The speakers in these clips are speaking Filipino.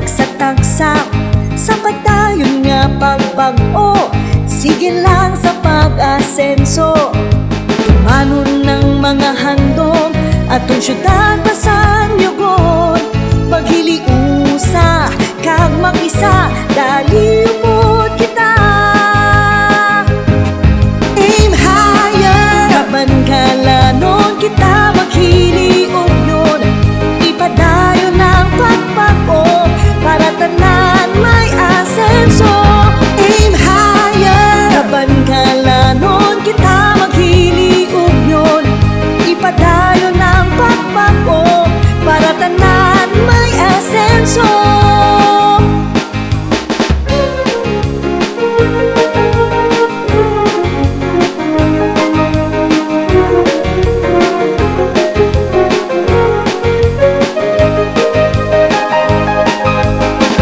sa tagsa, sa padayon nga pagbag-o, sige lang sa pag-asenso. Tumanon ng mga handom atong syudad basan yugon, paghiliusa kag mag-isa dali upod kita. Aim higher, kaban kalanon kita maghiliog yun, ipadayon ng pagpag-o para tanan may asenso. Aim higher, kaban kalanon kita maghiliog yun, ipadayon ng pagpag-o para tanan may asenso.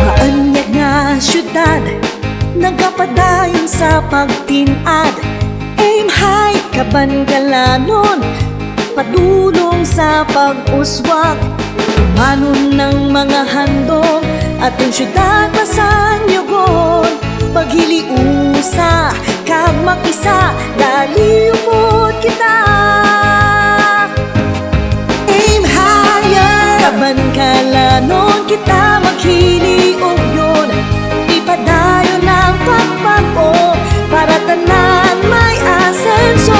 Maanyag nga syudad, nagapadayon sa pagtinad. Aim high, kaban kalanon, padulong sa pag-uswag. Tumanon ng mga handom atong syudad basan yugon, paghiliusa kag mag-isa dali upod kita. Aim higher, kaban kalanon kita maghiliog yun, ipadayon ng pagpag-o para tanan may asenso.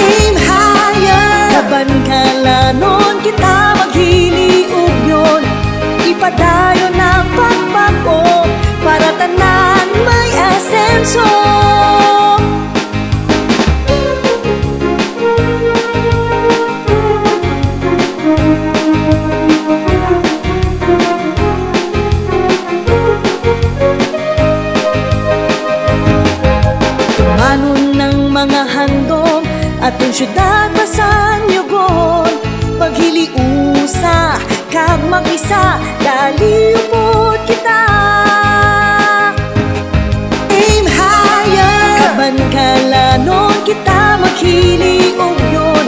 Aim higher, kaban kalanon kita maghiliog yun, ipadayon ng pagpag-o para tanan may asenso. Tumanon ng mga handom atong syudad basan yugon, paghiliusa kag mag-isa dali upod kita. Aim higher, kaban kalanon kita maghiliog yun,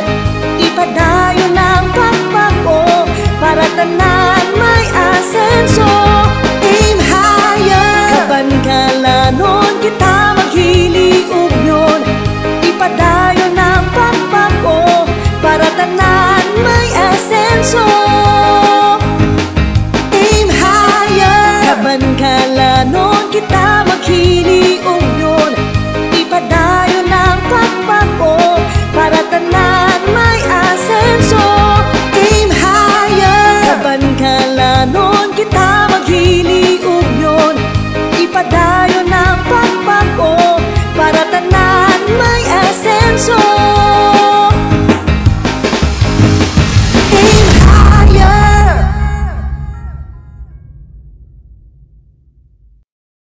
ipadayon ng pagpag-o para tanan may asenso.